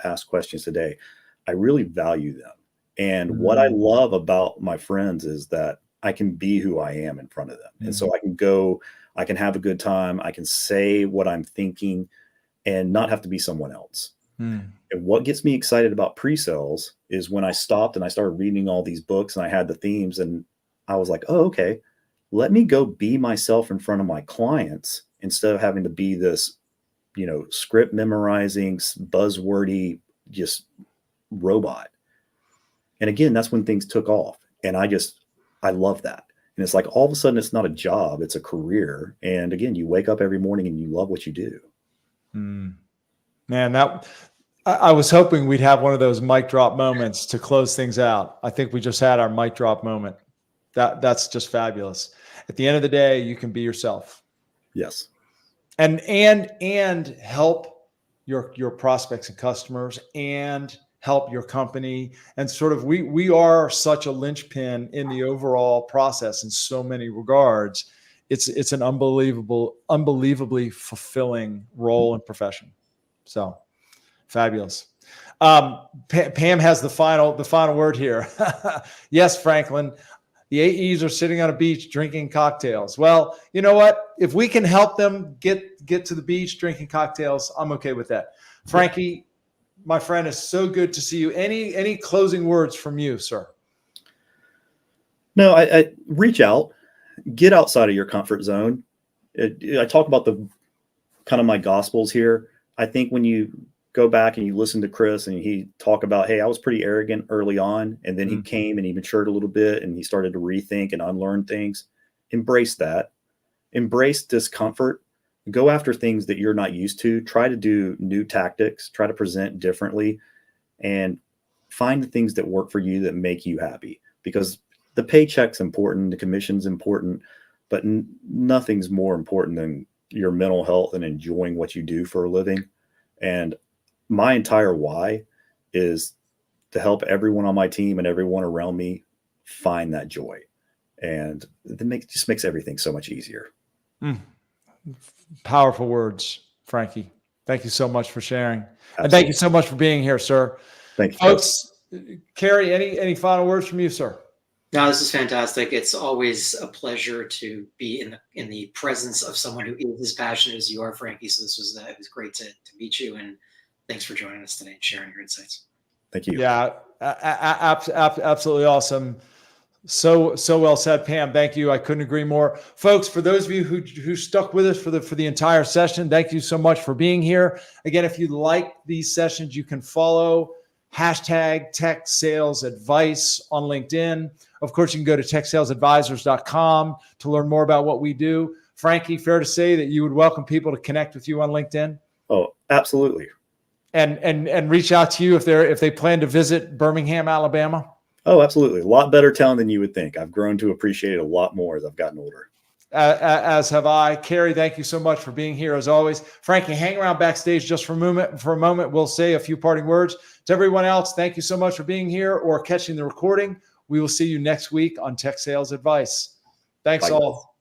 ask questions today, I really value them. And what I love about my friends is that I can be who I am in front of them. And so I can have a good time. I can say what I'm thinking. and not have to be someone else. Hmm. And what gets me excited about pre-sales is when I stopped and I started reading all these books and I had the themes, and I was like, oh, okay, let me go be myself in front of my clients instead of having to be this, script memorizing, buzzwordy, just robot. And again, that's when things took off. And I love that. And it's like, all of a sudden, it's not a job, it's a career. And again, you wake up every morning and you love what you do. Man, I was hoping we'd have one of those mic drop moments to close things out. I think we just had our mic drop moment. That's just fabulous. At the end of the day, you can be yourself. Yes. And help your prospects and customers, and help your company. And sort of, we are such a linchpin in the overall process in so many regards. It's an unbelievably fulfilling role and profession. So fabulous. Pam has the final word here. Yes, Franklin, the AEs are sitting on a beach drinking cocktails. Well, you know what? If we can help them get to the beach drinking cocktails, I'm okay with that. Frankie, my friend, it's so good to see you. Any closing words from you, sir? No, I reach out, get outside of your comfort zone. I talk about the kind of my gospels here. I think when you go back and you listen to Chris and he talk about, hey, I was pretty arrogant early on, and then he came and he matured a little bit and he started to rethink and unlearn things. Embrace that. Embrace discomfort. Go after things that you're not used to. Try to do new tactics. Try to present differently, and find the things that work for you that make you happy, because the paycheck's important, the commission's important, but nothing's more important than your mental health and enjoying what you do for a living. And my entire why is to help everyone on my team and everyone around me find that joy. And it just makes everything so much easier. Powerful words, Frankie. Thank you so much for sharing. Absolutely. And thank you so much for being here, sir. Thank you, folks. Carrie, any final words from you, sir? No, this is fantastic. It's always a pleasure to be in the presence of someone who is as passionate as you are, Frankie. So it was great to meet you, and thanks for joining us today and sharing your insights. Thank you. Yeah, absolutely awesome. So well said, Pam. Thank you. I couldn't agree more. Folks, for those of you who stuck with us for the entire session, thank you so much for being here. Again, if you like these sessions, you can follow #TechSalesAdvice on LinkedIn. Of course, you can go to techsalesadvisors.com to learn more about what we do. Frankie, fair to say that you would welcome people to connect with you on LinkedIn? Oh, absolutely. And reach out to you if they plan to visit Birmingham, Alabama? Oh, absolutely. A lot better town than you would think. I've grown to appreciate it a lot more as I've gotten older. As have I. Carrie, thank you so much for being here as always. Frankie, hang around backstage just for a moment. We'll say a few parting words. To everyone else, thank you so much for being here or catching the recording. We will see you next week on Tech Sales Advice. Thanks all.